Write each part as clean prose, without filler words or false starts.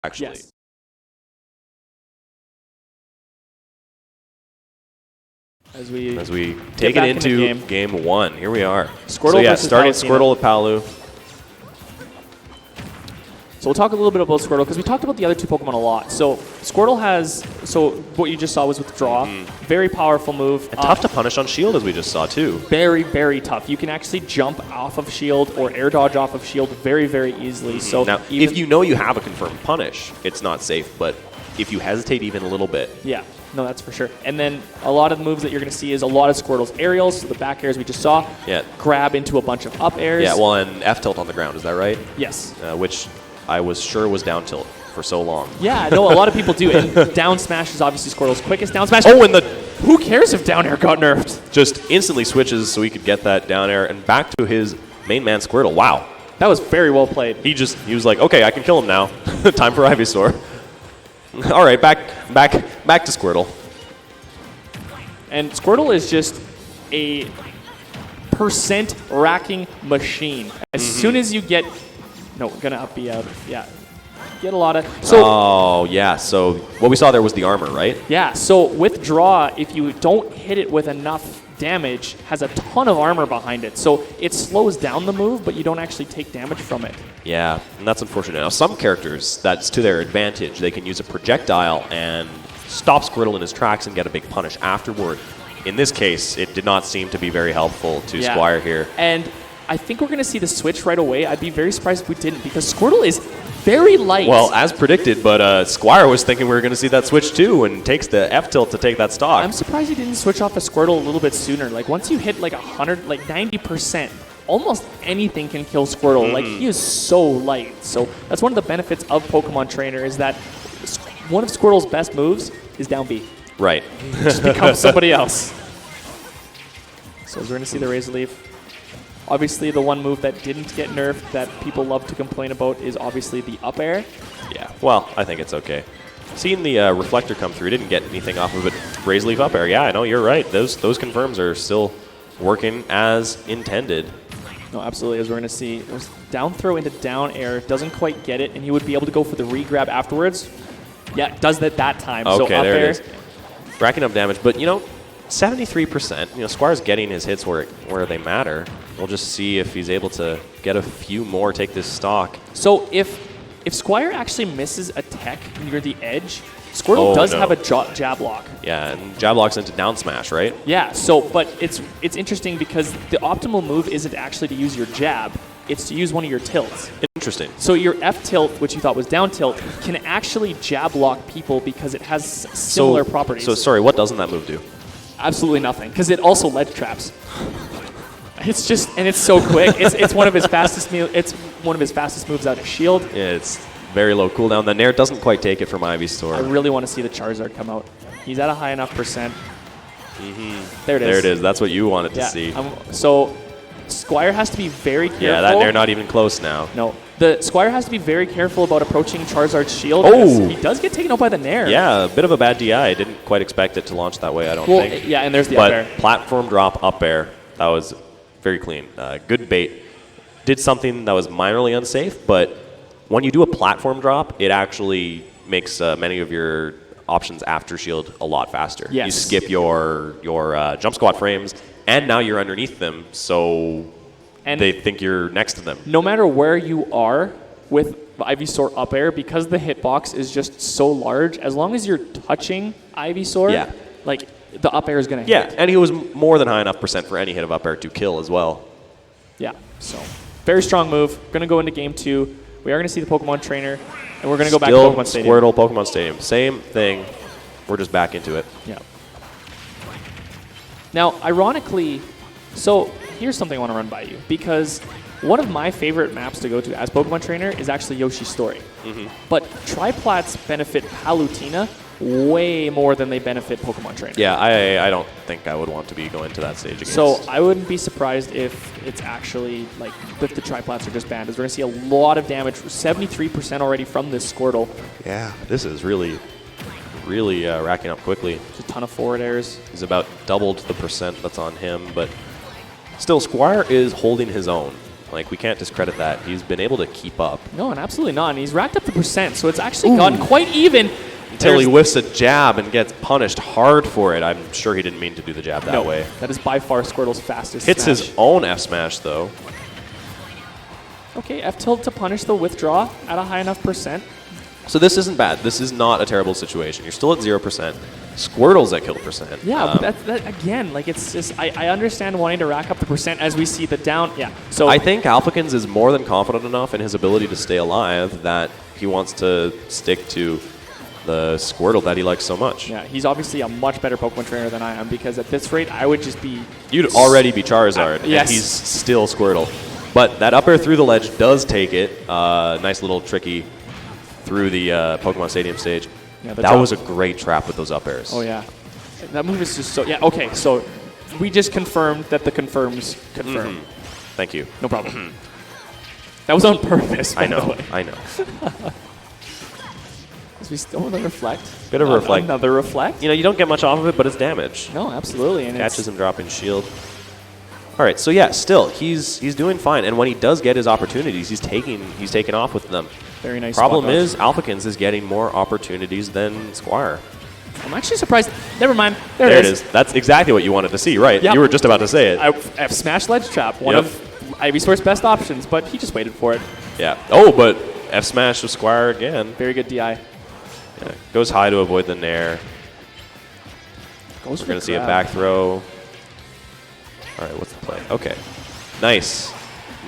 actually. Yes. As we take it into game 1. Here we are. Squirtle so yeah, versus starting Palutena. Squirtle with Palu. So we'll talk a little bit about Squirtle, because we talked about the other two Pokemon a lot. So Squirtle has, so what you just saw was Withdraw. Very powerful move. And tough to punish on Shield, as we just saw, too. Very, very tough. You can actually jump off of Shield or air dodge off of Shield very, very easily. So now, if you know you have a confirmed punish, it's not safe. But if you hesitate even a little bit. Yeah, no, that's for sure. And then a lot of the moves that you're going to see is a lot of Squirtle's aerials. So the back airs we just saw. Yeah. Grab into a bunch of up airs. Yeah, well, and F-tilt on the ground, is that right? Yes. Which I was sure was down tilt for so long. Yeah, no, a lot of people do. And down smash is obviously Squirtle's quickest down smash. Oh, and who cares if down air got nerfed? Just instantly switches so he could get that down air and back to his main man Squirtle. Wow. That was very well played. He was like, okay, I can kill him now. Time for Ivysaur. All right, back to Squirtle. And Squirtle is just a percent racking machine. As soon as you get, no, gonna up B out. Yeah, get a lot of. So, oh yeah. So what we saw there was the armor, right? Yeah. So Withdraw, if you don't hit it with enough damage, has a ton of armor behind it. So it slows down the move, but you don't actually take damage from it. Yeah, and that's unfortunate. Now some characters, that's to their advantage. They can use a projectile and stop Squirtle in his tracks and get a big punish afterward. In this case, it did not seem to be very helpful to Squire here. And I think we're going to see the switch right away. I'd be very surprised if we didn't, because Squirtle is very light. Well, as predicted, but Squire was thinking we were going to see that switch too, and takes the F-tilt to take that stock. I'm surprised he didn't switch off a Squirtle a little bit sooner. Like, once you hit like 100, like 90%, almost anything can kill Squirtle. Like, he is so light. So that's one of the benefits of Pokemon Trainer, is that one of Squirtle's best moves is down B. Right. Just become somebody else. So we're going to see the Razor Leaf. Obviously, the one move that didn't get nerfed that people love to complain about is obviously the up air. Yeah, well, I think it's okay. Seeing the reflector come through, didn't get anything off of it. Razor Leaf up air, yeah, I know, you're right. Those confirms are still working as intended. No, absolutely, as we're going to see. There's down throw into down air, doesn't quite get it, and he would be able to go for the re-grab afterwards. Yeah, does that time. Okay, so up there air. it is. Racking up damage, but 73%. Squire's getting his hits where they matter. We'll just see if he's able to get a few more, take this stock. So if Squire actually misses a tech near the edge, Squirtle does have a jab lock. Yeah, and jab locks into down smash, right? Yeah. So, but it's interesting because the optimal move isn't actually to use your jab; it's to use one of your tilts. Interesting. So your F tilt, which you thought was down tilt, can actually jab lock people because it has similar properties. So sorry, what doesn't that move do? Absolutely nothing, because it also ledge traps. It's just, and it's so quick. It's one of his fastest. It's one of his fastest moves out of shield. Yeah, it's very low cooldown. The Nair doesn't quite take it from Ivysaur. I really want to see the Charizard come out. He's at a high enough percent. There it is. There it is. That's what you wanted to see. So Squire has to be very careful. Yeah, that Nair not even close now. No. The Squire has to be very careful about approaching Charizard's shield. Oh! He does get taken out by the Nair. Yeah, a bit of a bad DI. I didn't quite expect it to launch that way, I don't think. Yeah, and there's the up air. But platform drop up air, that was very clean. Good bait. Did something that was minorly unsafe, but when you do a platform drop, it actually makes many of your options after shield a lot faster. Yes. You skip your jump squat frames, and now you're underneath them, so they think you're next to them. No matter where you are with Ivysaur up air, because the hitbox is just so large, as long as you're touching Ivysaur, like the up air is going to hit. Yeah, and he was more than high enough percent for any hit of up air to kill as well. Yeah, so very strong move. Going to go into game 2. We are going to see the Pokemon Trainer, and we're going to go back to Pokemon Stadium. Squirtle, Pokemon Stadium. Same thing. We're just back into it. Yeah. Now, ironically, so here's something I want to run by you, because one of my favorite maps to go to as Pokemon Trainer is actually Yoshi's Story. But Triplats benefit Palutena way more than they benefit Pokemon Trainer. Yeah, I don't think I would want to be going to that stage against. So I wouldn't be surprised if it's actually, like, if the Triplats are just banned, as we're going to see a lot of damage, 73% already from this Squirtle. Yeah, this is really racking up quickly. Just a ton of forward airs. He's about doubled the percent that's on him, but still Squire is holding his own. Like, we can't discredit that. He's been able to keep up. No, and absolutely not. And he's racked up the percent, so it's actually gotten quite even. Until he whiffs a jab and gets punished hard for it. I'm sure he didn't mean to do the jab that way. That is by far Squirtle's fastest Hits smash. his own F smash, though. Okay, F tilt to punish the withdraw at a high enough percent. So this isn't bad. This is not a terrible situation. You're still at 0%. Squirtle's at kill percent. Yeah, but that again, like, it's just, I understand wanting to rack up the percent as we see the down. Yeah, so I think Alphicans is more than confident enough in his ability to stay alive that he wants to stick to the Squirtle that he likes so much. yeah, he's obviously a much better Pokemon trainer than I am, because at this rate, I would just be... You'd already be Charizard, yes. and he's still Squirtle. But that up air through the ledge does take it. Nice little tricky through the Pokemon Stadium stage. Yeah, that was a great trap with those up airs. Oh, yeah. That move is just so... Yeah, okay, so we just confirmed that the confirms confirm. Thank you. No problem. That was on purpose, by I know, the way. I know. As we still with a reflect. Bit of a reflect. Another reflect. You know, you don't get much off of it, but it's damage. No, absolutely. And Catches him dropping shield. All right, so yeah, still, he's doing fine. And when he does get his opportunities, he's taking off with them. Very nice. Problem spot dodge. is, Alphicans is getting more opportunities than Squire. I'm actually surprised. Never mind. There it is. That's exactly what you wanted to see, right? Yep. You were just about to say it. I've smashed ledge trap, one of Ivysaur's best options, but he just waited for it. Yeah. Oh, but F smash of Squire again. Very good DI. Yeah. Goes high to avoid the nair. We're going to see a back throw. All right, what's the play? Okay. Nice.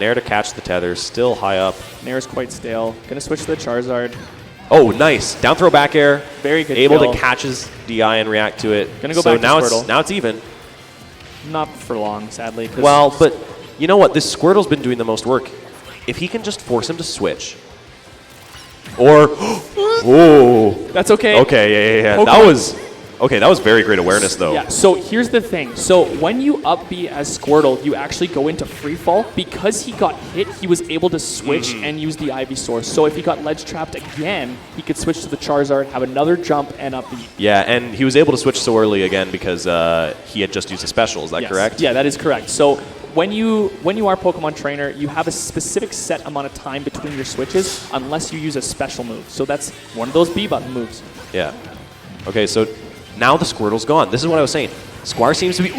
Nair to catch the tether. Still high up. Nair is quite stale. Going to switch to the Charizard. Oh, nice. Down throw back air. Very good Able kill. to catch his DI and react to it. Gonna go so back to now Squirtle. now it's even. Not for long, sadly. Well, but you know what? This Squirtle's been doing the most work. If he can just force him to switch. Or, oh. That's okay. Okay, yeah. That was very great awareness, though. Yeah, so here's the thing. So when you up B as Squirtle, you actually go into free fall. Because he got hit, he was able to switch and use the Ivysaur. So if he got ledge trapped again, he could switch to the Charizard, have another jump, and up B. Yeah, and he was able to switch so early again because he had just used a special. Is that correct? Yeah, that is correct. So when you are a Pokemon trainer, you have a specific set amount of time between your switches unless you use a special move. So that's one of those B button moves. Yeah. Okay, so now the Squirtle's gone. This is what I was saying. Squire seems to be,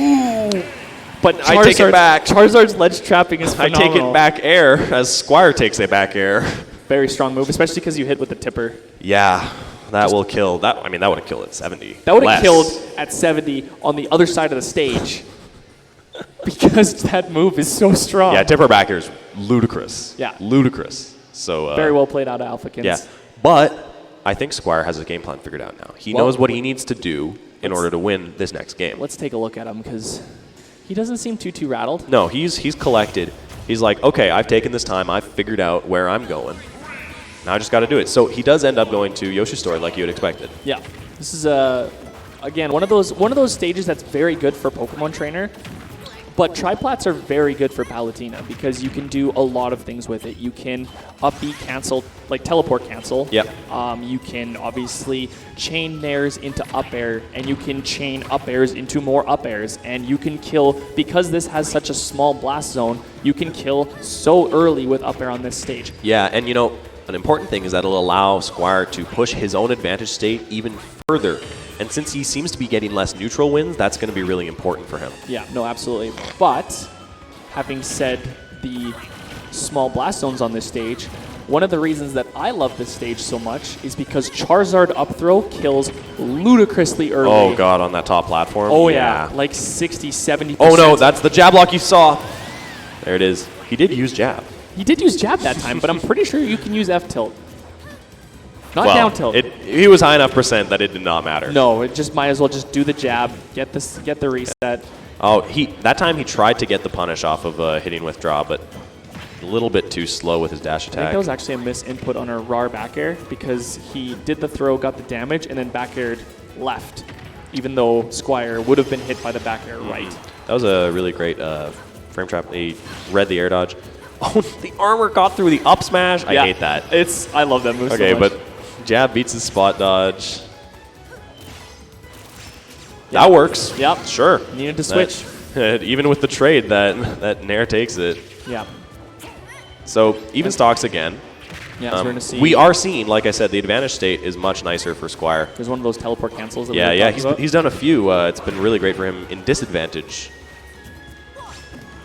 but I take it back. Charizard's ledge trapping is phenomenal. I take it back air as Squire takes it back air. Very strong move, especially because you hit with the tipper. Yeah, that will kill. That would have killed at 70. That would have killed at 70 on the other side of the stage. Because that move is so strong. Yeah, tipper back air is ludicrous. Yeah. Ludicrous. So very well played out of Alphicans. Yeah, but I think Squire has his game plan figured out now. He knows what he needs to do in order to win this next game. Let's take a look at him because he doesn't seem too rattled. No, he's collected. He's like, okay, I've taken this time. I've figured out where I'm going. Now I just got to do it. So he does end up going to Yoshi's Story like you had expected. Yeah, this is again one of those stages that's very good for Pokemon Trainer. But triplats are very good for Palutena because you can do a lot of things with it. You can up B cancel, like teleport cancel. Yep. You can obviously chain nairs into up air, and you can chain up airs into more up airs, and you can kill, because this has such a small blast zone, you can kill so early with up air on this stage. Yeah, and you know, an important thing is that it'll allow Squire to push his own advantage state even further. And since he seems to be getting less neutral wins, that's going to be really important for him. Yeah, no, absolutely. But having said the small blast zones on this stage, one of the reasons that I love this stage so much is because Charizard up throw kills ludicrously early. Oh, God, on that top platform? Oh, yeah. Like 60, 70%. Oh, no, that's the jab lock you saw. There it is. He did use jab. He did use jab that time, but I'm pretty sure you can use F tilt. Not down tilt. He was high enough percent that it did not matter. No, it just might as well just do the jab, get the reset. Oh, that time he tried to get the punish off of hitting withdraw, but a little bit too slow with his dash I think attack. that was actually a misinput on a RAR back air because he did the throw, got the damage, and then back aired left, even though Squire would have been hit by the back air right. That was a really great frame trap. He read the air dodge. Oh, the armor got through the up smash. I hate that. I love that move okay, so much. but jab beats his spot dodge. That works. Yep. Sure. Needed to switch. Even with the trade, that Nair takes it. Yeah. So even stocks again. Yeah, so we're going to see. We are seeing, like I said, the advantage state is much nicer for Squire. There's one of those teleport cancels. That Yeah, he's done a few. It's been really great for him in disadvantage.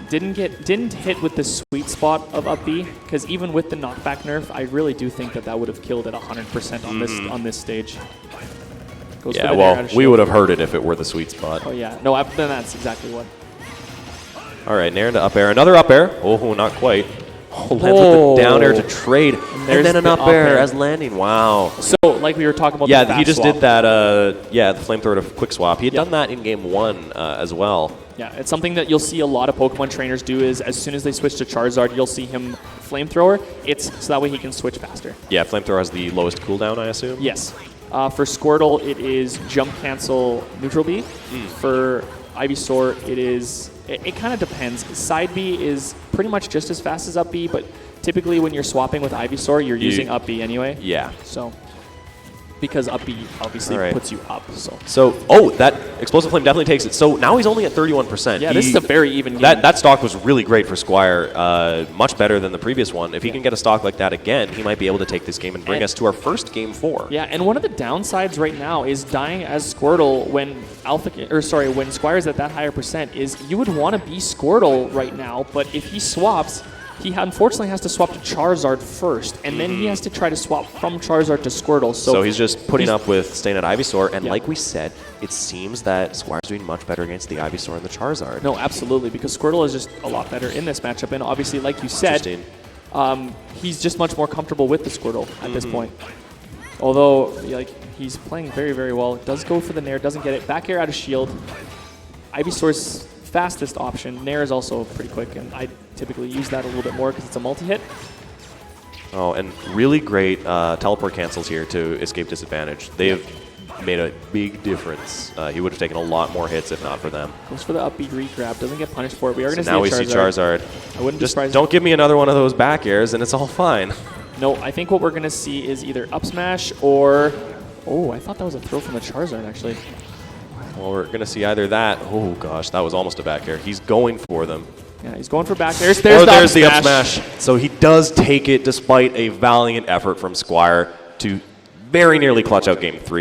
Didn't hit with the sweet spot of up B, because even with the knockback nerf, I really do think that would have killed at 100% on this stage. Goes Yeah, well, we would have heard it if it were the sweet spot. Oh yeah, no, then that's exactly what. All right, Nair into up air. Another up air. Oh, not quite. Oh, lands with the down air to trade. And then an up air as landing. Wow. So, like we were talking about yeah, he just did that, the flamethrower to quick swap. He had done that in game 1 as well. Yeah, it's something that you'll see a lot of Pokemon trainers do is as soon as they switch to Charizard, you'll see him flamethrower. It's so that way he can switch faster. Yeah, flamethrower has the lowest cooldown, I assume? Yes. For Squirtle, it is jump cancel neutral B. For Ivysaur, it kind of depends. Side B is pretty much just as fast as up B, but typically when you're swapping with Ivysaur, you're using up B anyway. Yeah. So, because up B obviously puts you up. So, that Explosive Flame definitely takes it. So now he's only at 31%. Yeah, this is a very even game. That stock was really great for Squire, much better than the previous one. If he can get a stock like that again, he might be able to take this game and bring us to our first game 4. Yeah, and one of the downsides right now is dying as Squirtle when when Squire's at that higher percent is you would want to be Squirtle right now, but if he swaps, he unfortunately has to swap to Charizard first, and then he has to try to swap from Charizard to Squirtle. So he's just putting up with staying at Ivysaur, and like we said, it seems that Squire's doing much better against the Ivysaur and the Charizard. No, absolutely, because Squirtle is just a lot better in this matchup, and obviously, like you said, he's just much more comfortable with the Squirtle at this point. Although, he's playing very, very well. Does go for the Nair, doesn't get it. Back air out of shield. Ivysaur's fastest option. Nair is also pretty quick, and I typically use that a little bit more because it's a multi-hit. Oh, and really great teleport cancels here to escape disadvantage. They have made a big difference. He would have taken a lot more hits if not for them. Goes for the up B re-grab. Doesn't get punished for it. We are going to see now we see Charizard. I wouldn't just be don't give me another one of those back airs, and it's all fine. No, I think what we're going to see is either up smash or... Oh, I thought that was a throw from the Charizard, actually. Well, we're going to see either that. Oh, gosh, that was almost a back air. He's going for them. Yeah, he's going for back airs. There's the up smash. So he does take it despite a valiant effort from Squire to very nearly clutch out game 3.